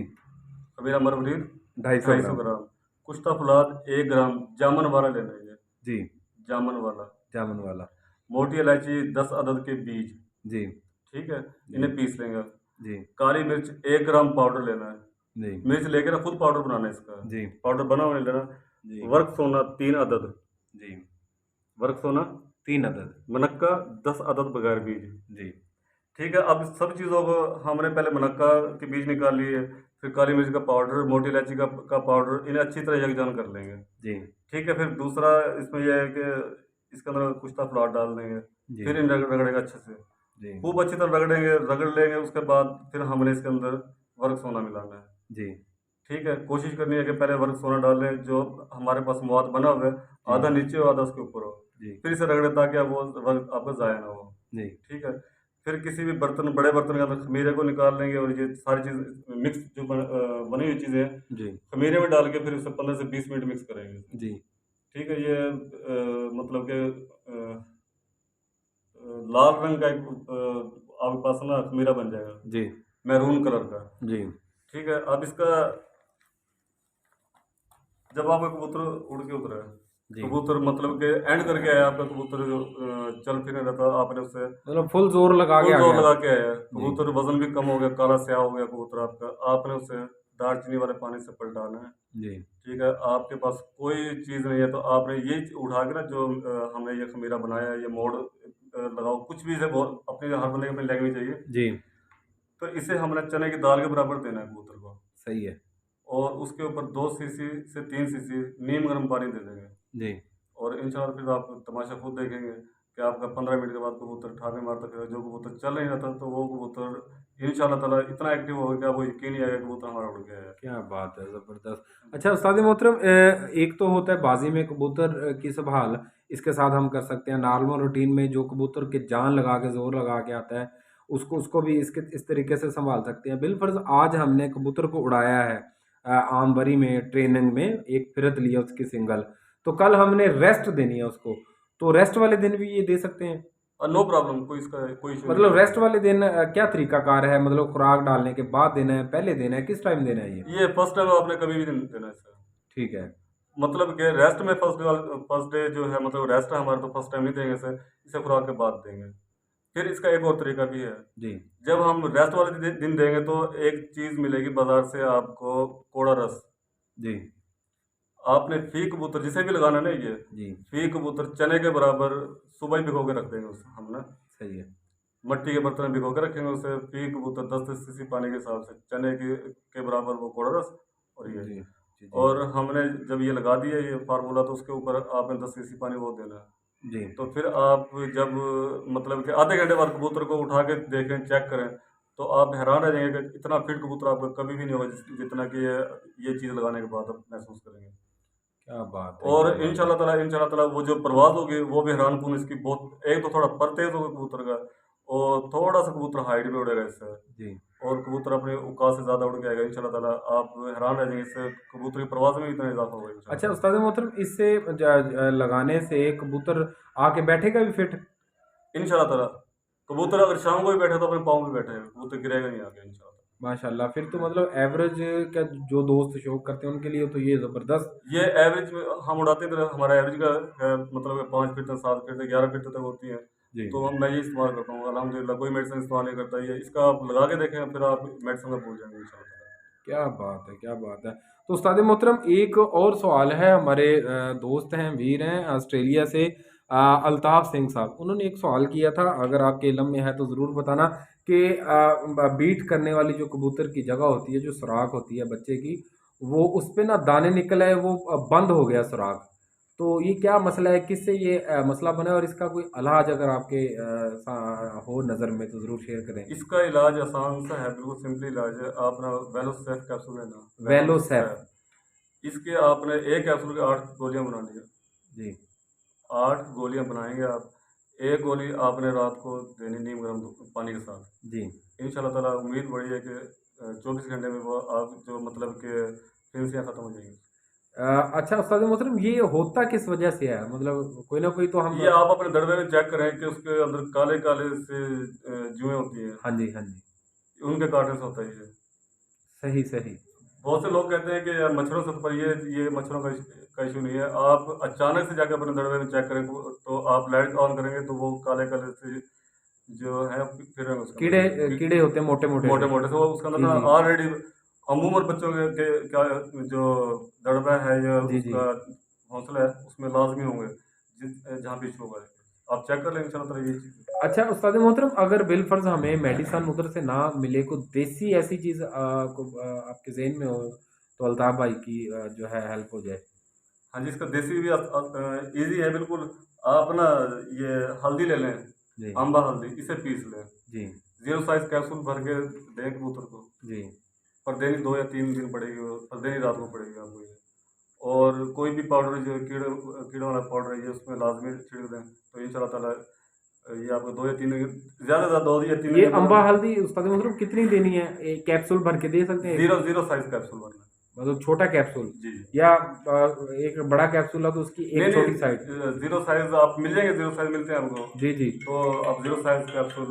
खमीरा मरवरीद 250 250 ग्राम ग्राम, कुश्ता फुलाद 1 ग्राम, जामन वाला लेना है ये, जी जामन वाला, जामुन वाला मोटी इलायची 10 अदद के बीज, जी ठीक है, जी इन्हें पीस लेंगे। जी काली मिर्च 1 ग्राम पाउडर लेना है, जी मिर्च लेकर खुद पाउडर बनाना है इसका, जी पाउडर बना हुआ नहीं लेना। जी वर्क सोना 3 अदद, जी वर्क सोना 3 अदद मनक्का 10 अदद बगैर बीज, जी ठीक है। अब सब चीज़ों को हमने पहले मनक्का के बीज निकाल लिए, फिर काली मिर्च का पाउडर, मोटी इलायची का पाउडर, इन्हें अच्छी तरह यकजान कर लेंगे, जी ठीक है। फिर दूसरा इसमें यह है कि इसके अंदर कुश्ता फ्लावर डाल देंगे, जी फिर इन्हें रगड़ेंगे अच्छे से, जी खूब अच्छी तरह रगड़ेंगे, रगड़ लेंगे। उसके बाद फिर हमने इसके अंदर वर्क सोना मिलाना है, जी ठीक है। कोशिश करनी है कि पहले वर्क सोना डालें जो हमारे पास मवाद बना हुआ है, जी आधा नीचे हो आधा उसके ऊपर हो, जी फिर इसे रगड़े ताकि वो वर्क आपका ज़ाया ना हो, जी ठीक है। फिर किसी भी बर्तन, बड़े बर्तन के अंदर खमीरे को निकाल लेंगे और ये सारी चीज़ मिक्स जो बनी हुई चीज़ें हैं जी खमीरे में डाल के फिर उसे 15 से 20 मिनट मिक्स करेंगे इसे, जी ठीक है। ये मतलब कि लाल रंग का एक आपके पास ना खमीरा बन जाएगा, जी मैरून कलर का, जी ठीक है। अब इसका जब आपका कबूतर उड़ के उतरा है, जी कबूतर मतलब कि एंड करके आया आपका कबूतर जो चल फिर रहा था, आपने उससे मतलब फुल जोर लगा के फुल आ जोर गया। लगा के आया, जी कबूतर वजन भी कम हो गया, काला स्याह हो गया कबूतर आपका, आपने उसे दालचीनी वाले पानी से पलटाना है, जी ठीक है। आपके पास कोई चीज़ नहीं है तो आपने ये उठा के ना जो हमने ये खमीरा बनाया है, ये मोड़ लगाओ, कुछ भी इसे अपने हर बंदे की अपनी लैंग्वेज चाहिए, जी तो इसे हमने चने की दाल के बराबर देना है कबूतर को, सही है। और उसके ऊपर 2 सीसी से 3 सीसी नीम गर्म पानी दे देंगे। जी और इंशाल्लाह फिर आप तमाशा खुद देखेंगे कि आपका 15 मिनट के बाद कबूतर ठाने मारता फिरेगा। जो कबूतर चल नहीं रहा था तो वो कबूतर इंशाल्लाह ताला इतना एक्टिव होगा कि आपको यकीन नहीं आएगा कि कबूतर हमारा उड़ गया है। क्या बात है, ज़बरदस्त। अच्छा उस्ताद मोहतरम, एक तो होता है बाजी में कबूतर की संभाल, इसके साथ हम कर सकते हैं नॉर्मल रूटीन में जो कबूतर के जान लगा के ज़ोर लगा के आता है उसको उसको भी इसके इस तरीके से संभाल सकते हैं। बिलफर्ज आज हमने कबूतर को उड़ाया है आम बरी में ट्रेनिंग में, एक फिरत लिया उसकी सिंगल, तो कल हमने रेस्ट देनी है उसको, तो रेस्ट वाले दिन भी ये दे सकते हैं? नो प्रॉब्लम, कोई इसका कोई इशू नहीं मतलब रेस्ट है। वाले दिन क्या तरीकाकार है, मतलब खुराक डालने के बाद देना है, पहले देना है, किस टाइम देना है ये? ये फर्स्ट टाइम आपने कभी भी नहीं देना है सर, ठीक है। मतलब कि रेस्ट में फर्स्ट डे जो है, मतलब रेस्ट है हमारा, तो फर्स्ट टाइम नहीं देंगे सर, इसे खुराक के बाद देंगे। फिर इसका एक और तरीका भी है, जी जब हम रेस्ट वाले दिन देंगे तो एक चीज़ मिलेगी बाजार से आपको, कोड़ा रस। जी आपने फी कबूतर जिसे भी लगाना ना, ये जी फी कबूतर चने के बराबर सुबह ही भिगो के रख देंगे उसे हम ना, सही है। मट्टी के बर्तन में भिगो के रखेंगे उसे। फी कबूतर 10 सीसी पानी के हिसाब से चने के बराबर वो कोड़ा रस और ये, जी जी जी और हमने जब ये लगा दिया ये फार्मूला, तो उसके ऊपर आपने 10 सीसी पानी वो देना है, जी। तो फिर आप जब मतलब कि आधे घंटे बाद कबूतर को उठा के देखें, चेक करें, तो आप हैरान रह जाएंगे कि इतना फिट कबूतर आपका कभी भी नहीं होगा जितना कि ये चीज़ लगाने के बाद आप महसूस करेंगे। क्या बात है! और क्या बात है! इंशाल्लाह ताला वो जो परवाज़ होगी वो भी हैरानकुन इसकी बहुत, एक तो थोड़ा पर तेज़ होगा कबूतर का, और थोड़ा-सा कबूतर हाइट पे उड़ेगा इससे, जी। और कबूतर अपने औकात से ज़्यादा उड़ के आएगा इंशाल्लाह ताला। आप हैरान रह जाएंगे, इससे कबूतर की परवाज़ में भी इतना इज़ाफ़ा होगा इंशाल्लाह अच्छा ताला। उस्ताद मोहतरम इससे लगाने से कबूतर आके बैठेगा भी फिट? इंशाल्लाह ताला कबूतर अगर शाम को भी बैठे तो अपने पाँव पे बैठेगा, कबूतर गिरेगा नहीं आगे इंशाल्लाह। माशाल्लाह फिर तो मतलब एवरेज का जो दोस्त शौक करते हैं उनके लिए तो ये ज़बरदस्त। ये एवरेज में हम उड़ाते हैं, तो हमारा एवरेज का मतलब 5 फीट तक, 7 फीट तक, 11 फीट तक होती है। जी। तो मैं ये इस्तेमाल करता हूँ अल्हम्दुलिल्लाह, कोई मेडिसिन इस्तेमाल नहीं करता। ये इसका आप लगा के देखें, फिर आप मेडिसिन का भूल जाएंगे इंशाल्लाह ताला। क्या बात है! क्या बात है! तो उस्ताद मोहतरम एक और सवाल है हमारे दोस्त हैं, वीर हैं ऑस्ट्रेलिया से अल्ताफ़ सिंह साहब। उन्होंने एक सवाल किया था अगर आपके इल्म में है तो ज़रूर बताना कि बीट करने वाली जो कबूतर की जगह होती है, जो सुराख होती है बच्चे की, वो उस पे ना दाने निकल आए वो बंद हो गया सुराख। तो ये क्या मसला है? किससे ये मसला बना है और इसका कोई इलाज अगर आपके हो नज़र में तो ज़रूर शेयर करें? इसका इलाज आसान सा है, बिल्कुल सिंपल इलाज है। आप ना वेलोसिफ कैप्सूल है ना, वेलोसिफ। वेलोसिफ, इसके आपने एक कैप्सूल की 8 गोलियां बनानी है। जी। 8 गोलियां बनाएंगे आप। एक गोली आपने रात को देनी नीम गर्म पानी के साथ। जी। इंशाल्लाह ताला उम्मीद बड़ी है कि 24 घंटे में वो आप जो मतलब कि फिंसियाँ खत्म हो जाएंगी। अच्छा उस्ताद मोहतरम ये होता किस वजह से है? मतलब कोई ना कोई तो हम ये आप अपने दड़बे में चेक करें कि उसके अंदर काले काले से जुएं होती हैं, हाँ जी, हाँ जी। उनके काटने से होता है ये। सही, सही। बहुत से लोग कहते हैं कि यार मच्छरों से, पर ये मच्छरों का इशू नहीं है। आप अचानक से जाकर अपने दड़बे में चेक करें, तो आप लाइट ऑन करेंगे तो वो काले काले से जो है फिर उसके कीड़े अंदर कीड़े होते हैं मोटे-मोटे मोटे से। मोटे से, वो उसके अंदर जी, ना जी। ऑलरेडी अमूमन बच्चों के क्या जो दड़बा है या जी, जी। उसका घोंसला है उसमें लाजमी होंगे जहाँ पे इशू होगा। आप चेक कर लेंगे इंशाल्लाह ताला ये चीज़। अच्छा उस्ताद मोहतरम अगर बिलफ़र्ज़ हमें मेडिसन उधर से ना मिले कोई देसी ऐसी चीज़ आपके ज़हन में हो तो अल्ताफ़ भाई की जो है हेल्प हो जाए। हाँ जी, इसका देसी भी ईज़ी है बिल्कुल। आप ना ये हल्दी ले लें, जी, अम्बा हल्दी, इसे पीस लें। जी, 0 साइज़ कैप्सूल भर के दें कबूतर को। जी, पर देनी 2 या 3 दिन पड़ेगी वो, पर देनी रात को पड़ेगी आपको ये। और कोई भी पाउडर जो कीड़ों वाला पाउडर है, ये उसमें लाज़मी छिड़क दें। तो इंशाल्लाह ताला ये आपको 2 या 3 दिन, ज़्यादा से ज़्यादा 2 या 3 दिन ये के अंदर अम्बा अंदर हल्दी उस्ताद मोहतरम कितनी देनी है? एक कैप्सूल भर के दे सकते हैं? 0 साइज़ कैप्सूल भरना है। मतलब छोटा कैप्सूल जी। या एक बड़ा कैप्सूल है तो उसकी नहीं, एक छोटी साइड? नहीं, 0 साइज़ आप मिल जाएँगे, 0 साइज़ मिलते हैं आपको। जी, जी। तो आप 0 साइज़ कैप्सूल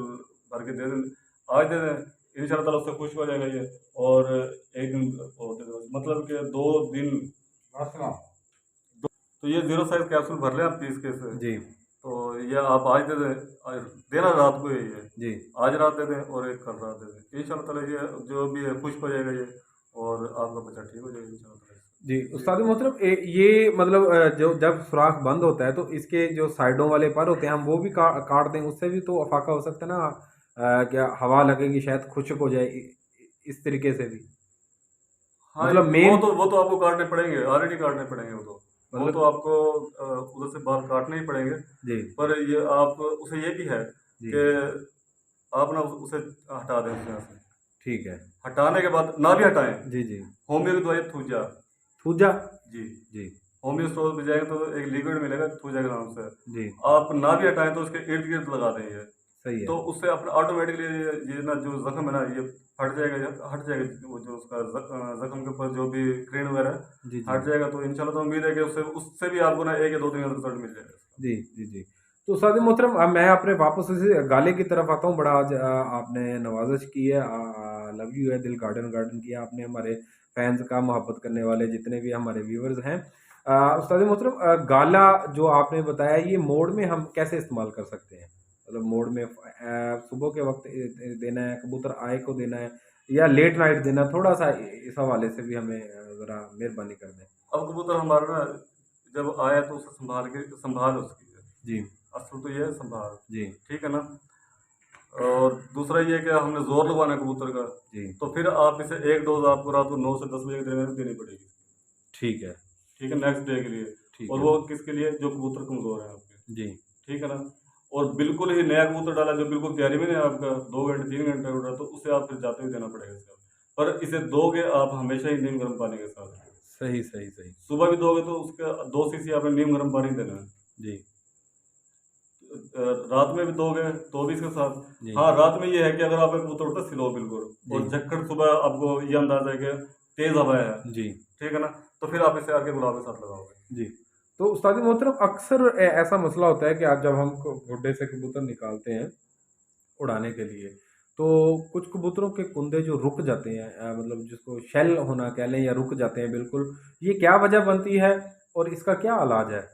भर के दे दें, आज दे दें, इंशाल्लाह ताला उससे खुश हो जाएगा ये। और 1 दिन और दे दें, मतलब कि 2 दिन। तो ये 0 साइज़ कैप्सूल भर लें आप पीस के से। जी, तो ये आप आज दे दें, देना रात को ही है ये। जी। आज रात दे दें और एक कल रात दे दें। इंशाल्लाह ताला ये जो भी है खुश हो जाएगा ये, और आपका बच्चा ठीक हो जाएगा इंशाल्लाह ताला। जी, उस्ताद मोहतरम ये मतलब जो जब सुराख बंद होता है तो इसके जो साइडों वाले पर होते हैं हम वो भी काट दें उससे भी तो अफाका हो सकता है ना क्या हवा लगेगी शायद खुश्क हो जाए इस तरीके से भी हाँ, मतलब मेन वो तो आपको काटने पड़ेंगे, ऑलरेडी काटने पड़ेंगे वो तो। वो तो मतलब आपको उधर से बाल काटने ही पड़ेंगे। जी, पर ये आप उसे ये भी है जी, कि आप ना उसे हटा दें उसमें से। ठीक है। हटाने के बाद ना भी हटाएँ, जी, जी। होमियो की दवाई थूजा। थूजा? जी। जी, होमियो स्टोर पे जाएँगे तो एक लिक्विड मिलेगा थूजा के नाम से। जी, आप ना भी हटाएँ तो उसके इर्द-गिर्द लगा दें ये। सही है। तो उससे अपना ऑटोमेटिकली ये ना जो ज़ख्म है ना ये फट जाएगा, या हट जाएगा, वो जो उसका ज़ख्म के ऊपर जो भी क्रेन वगैरह जी, जी। हट जाएगा। तो इंशाल्लाह तो उम्मीद है कि उससे उससे भी आपको ना 1 या 2 दिन का रिज़ल्ट मिल जाएगा इसका। जी, जी, जी। तो उस्ताद मोहतरम अब मैं अपने वापस से गाले की तरफ आता हूँ। बड़ा आज आपने नवाज़िश की है लव यू है, दिल गार्डन गार्डन किया आपने हमारे फैन्स का, मोहब्बत करने वाले जितने भी हमारे व्यूअर्स हैं। उस्ताद मोहतरम गाला जो आपने बताया ये मोड़ में हम कैसे इस्तेमाल कर सकते हैं? मतलब मोड़ में सुबह के वक़्त देना है, कबूतर आए को देना है या लेट नाइट देना है? थोड़ा-सा इस हवाले से भी हमें ज़रा मेहरबानी कर दें। अब कबूतर हमारा ना जब आया तो उसे संभाल उसकी है। जी, असल तो ये है संभाल, जी, ठीक है ना? और दूसरा ये है कि हमने ज़ोर लगवाना है कबूतर का, जी। तो फिर आप इसे 1 डोज़ आपको रात को 9 से 10 बजे के दरमियान देनी पड़ेगी। ठीक है, ठीक है, नेक्स्ट डे के लिए। ठीक और है। वो किसके लिए? जो कबूतर कमज़ोर हैं आपके। जी ठीक है ना। और बिल्कुल ही नया कबूतर डाला जो बिल्कुल तैयारी में नहीं है आपका, 2 घंटे 3 घंटे उड़ रहा, तो उसे आप फिर जाते हुए देना पड़ेगा इसे। पर इसे दोगे आप हमेशा ही नीम गर्म पानी के साथ। सही सही सही। सुबह भी दोगे तो उसका 2 सीसी आपने नीम गर्म पानी देना है। जी रात में भी दोगे तो भी इसके साथ। जी हाँ, रात में ये है कि अगर आपका कबूतर उड़ता है स्लो बिल्कुल, और जी झक्कड़ सुबह आपको ये अंदाजा है कि तेज हवा है, जी ठीक है ना, तो फिर आप इसे आके गुलाब के साथ लगाओगे। जी। तो उस्ताद मोहतरम अक्सर ऐसा मसला होता है कि आज जब हम गुड्डे से कबूतर निकालते हैं उड़ाने के लिए, तो कुछ कबूतरों के कुंदे जो रुक जाते हैं, मतलब जिसको शेल होना कह लें, या रुक जाते हैं बिल्कुल, ये क्या वजह बनती है और इसका क्या इलाज है?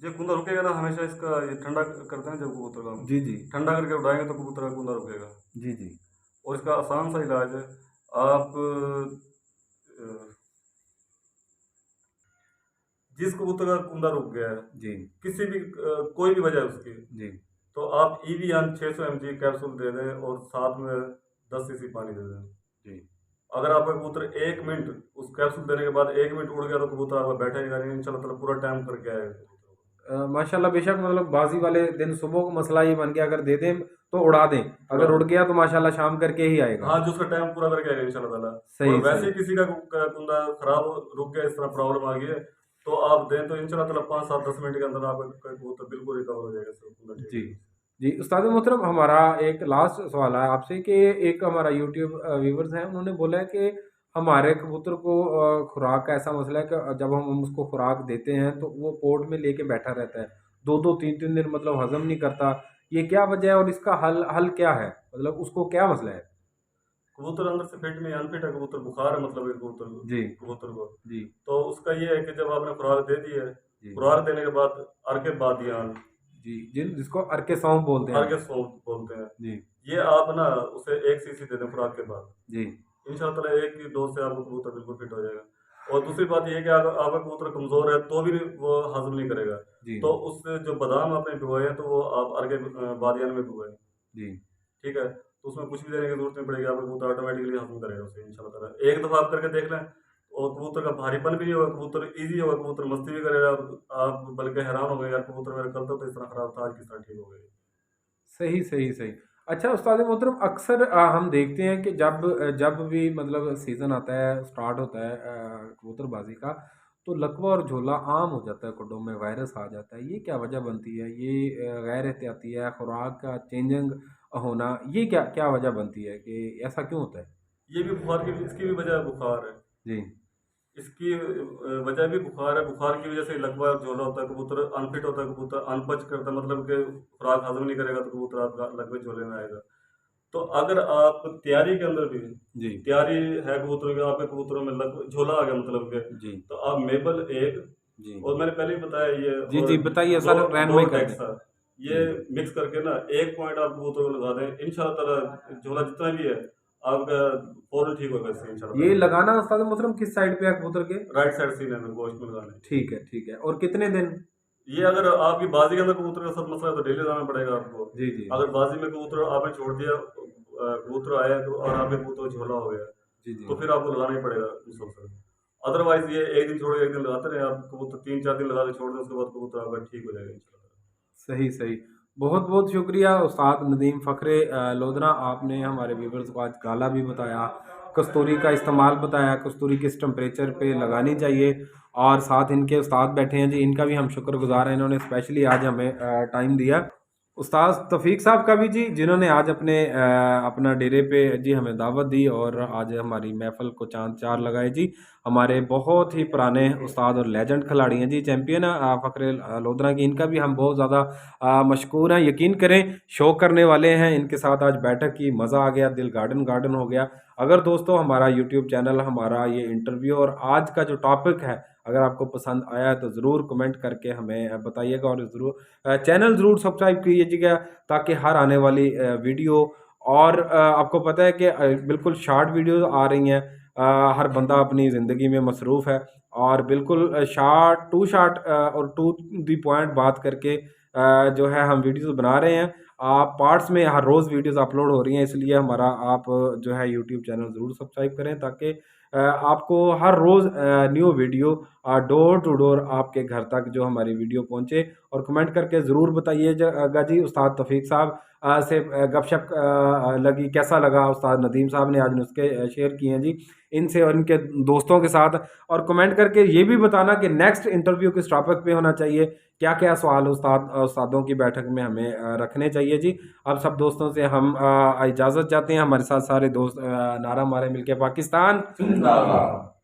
जो कुंदा रुकेगा ना, हमेशा इसका ये ठंडा करते हैं जब कबूतर का हम जी जी ठंडा करके उड़ाएंगे तो कबूतर का कुंदा रुकेगा। जी जी और इसका आसान सा इलाज है, आप जिस कबूतर का कुंदा रुक गया है, जी किसी भी कोई भी वजह है उसकी, जी तो आप ईवीएन 600 mg कैप्सूल दे दें और साथ में 10 सीसी पानी दे दें। जी। अगर आपका कबूतर 1 मिनट उस कैप्सूल देने के बाद 1 मिनट उड़ गया तो कबूतर आपका बैठेगा नहीं, इंशाल्लाह ताला पूरा टाइम करके आएगा कबूतर। माशाल्लाह बेशक, मतलब बाजी वाले दिन सुबह को मसला ये बन गया, अगर दे दें तो उड़ा दें, अगर उड़ गया तो माशाल्लाह शाम करके ही आएगा। हाँ, जो उसका टाइम पूरा करके आएगा इंशाल्लाह ताला। और सही वैसे सही। ही किसी का कुंदा खराब रुक गया, इस तरह प्रॉब्लम आ गई है, तो आप दें तो इंशाल्लाह ताला 5 7 10 मिनट के अंदर आपका कबूतर बिल्कुल रिकवर हो जाएगा, इसका कुंदा ठीक जी हो जाएगा। जी। उस्ताद मोहतरम हमारा एक लास्ट सवाल है आपसे कि एक हमारा यूट्यूब व्यूवर्स हैं, उन्होंने बोला है कि हमारे कबूतर को खुराक का ऐसा मसला है कि जब हम उसको खुराक देते हैं तो वो पोर्ट में लेके बैठा रहता है, 2 2 3 3 दिन, मतलब हजम नहीं करता। ये क्या वजह है और इसका हल हल क्या है, मतलब उसको क्या मसला है? कबूतर अंदर से फिट नहीं, अनफिट है कबूतर, बुखार है मतलब है जी कबूतर को। जी तो उसका ये है कि जब आपने खुराक दे दी है, जी खुराक देने के बाद अर्के बादियान, जी। जिसको अर्के सौंफ बोलते हैं। अर्के सौंफ बोलते हैं, जी ये आप ना उसे 1 सीसी दे दें खुराक के बाद, जी इंशाल्लाह ताला एक की डोज से आपका कबूतर बिल्कुल फिट हो जाएगा। और दूसरी बात ये है कि अगर आपका कबूतर कमज़ोर है तो भी वो हज़म नहीं करेगा, जी तो उससे जो बादाम आपने भिगोए हैं तो वो आप अर्के बादियान में भिगोएं, जी ठीक है? तो उसमें कुछ भी देने की ज़रूरत नहीं पड़ेगी, आपका कबूतर ऑटोमेटिकली हज़म करेगा उसे इंशाल्लाह ताला। एक दफ़ा आप करके देख लें, और कबूतर का भारीपन भी नहीं होगा, कबूतर ईज़ी होगा, कबूतर मस्ती भी करेगा, और आप बल्कि हैरान हो गए, यार कबूतर मेरा कल तक तो इस तरह ख़राब था, आज किस तरह ठीक हो गया। सही सही सही। अच्छा उस्ताद मोहतरम, अक्सर हम देखते हैं कि जब भी मतलब सीज़न आता है, स्टार्ट होता है कबूतरबाजी का, तो लकवा और झोला आम हो जाता है, कुड्डों में वायरस आ जाता है। ये क्या वजह बनती है? ये गैर एहतियाती है, खुराक का चेंजिंग होना, ये क्या क्या वजह बनती है कि ऐसा क्यों होता है? ये भी बुखार की, इसकी भी वजह बुखार है। जी इसकी वजह भी बुखार है, बुखार की वजह से लकवा और झोला होता है, कबूतर अनफिट होता है, कबूतर अनपच करता है, मतलब कि खुराक हजम नहीं करेगा तो कबूतर आपका लकवे झोले में आएगा। तो अगर आप तैयारी के अंदर भी, जी तैयारी है कबूतरों की, आपके कबूतरों में झोला आ गया मतलब के, जी तो आप मेबल एक, जी और मैंने पहले ही बताया ये, जी और जी बताइए दो सर, दो रहनुमाई कर दें। डेक्सा, ये जी मिक्स करके ना 1 पॉइंट आप कबूतरों को लगा दें, इंशाल्लाह ताला झोला जितना भी है आपका फौरन ठीक होगा इससे इंशाल्लाह ये ताला। लगाना उस्ताद मोहतरम किस साइड पे है कबूतर के? राइट साइड सीने में गोश्त में लगाना है। ठीक है। और कितने दिन? ये अगर आपकी बाजी के अंदर कबूतर के साथ मसला है तो डेली लाना पड़ेगा आपको। जी जी अगर बाजी में कबूतर आपने छोड़ दिया, कबूतर आया तो, और आपके कबूतर झोला हो गया, जी जी तो फिर आपको लगाना ही पड़ेगा मुसलसल। अदरवाइज ये एक दिन छोड़ के एक दिन लगाते रहे आप, कबूतर 3 4 दिन लगा के छोड़ दें, उसके बाद कबूतर आपका ठीक हो जाएगा इंशाल्लाह। सही सही। बहुत बहुत शुक्रिया उस्ताद नदीम फ़खरे लोधना, आपने हमारे व्यूवर्स को आज गाला भी बताया, कस्तूरी का इस्तेमाल बताया, कस्तूरी किस टेम्परेचर पे लगानी चाहिए, और साथ इनके उस्ताद बैठे हैं जी, इनका भी हम शुक्रगुज़ार हैं, इन्होंने स्पेशली आज हमें टाइम दिया। उस्ताद तौफीक साहब का भी जी, जिन्होंने आज अपना डेरे पे जी हमें दावत दी और आज हमारी महफ़िल को चाँद चार लगाए जी। हमारे बहुत ही पुराने उस्ताद और लेजेंड खिलाड़ी हैं जी, चैम्पियन फ़खरे लोधना की, इनका भी हम बहुत ज़्यादा मशकूर हैं। यकीन करें शो करने वाले हैं, इनके साथ आज बैठक की, मज़ा आ गया, दिल गार्डन गार्डन हो गया। अगर दोस्तों हमारा यूट्यूब चैनल, हमारा ये इंटरव्यू और आज का जो टॉपिक है, अगर आपको पसंद आया है तो ज़रूर कमेंट करके हमें बताइएगा, और ज़रूर चैनल ज़रूर सब्सक्राइब कीजिएगा, ताकि हर आने वाली वीडियो, और आपको पता है कि बिल्कुल शॉर्ट वीडियोज़ आ रही हैं, हर बंदा अपनी ज़िंदगी में मसरूफ़ है, और बिल्कुल शॉर्ट और टू दी पॉइंट बात करके जो है हम वीडियोज़ बना रहे हैं। आप पार्ट्स में हर रोज़ वीडियोज़ अपलोड हो रही हैं, इसलिए हमारा आप जो है यूट्यूब चैनल ज़रूर सब्सक्राइब करें, ताकि आपको हर रोज़ new video door to door आपके घर तक जो हमारी वीडियो पहुंचे। और कमेंट करके ज़रूर बताइएगा जी उस्ताद तौफीक साहब से गपशप लगी, कैसा लगा। उस्ताद नदीम साहब ने आज नुस्खे शेयर किए हैं जी इनसे और इनके दोस्तों के साथ। और कमेंट करके ये भी बताना कि नेक्स्ट इंटरव्यू किस टॉपिक पे होना चाहिए, क्या क्या सवाल उस्तादों की बैठक में हमें रखने चाहिए जी। अब सब दोस्तों से हम इजाज़त चाहते हैं। हमारे साथ सारे दोस्त नारा मारे मिलके पाकिस्तान जिंदाबाद।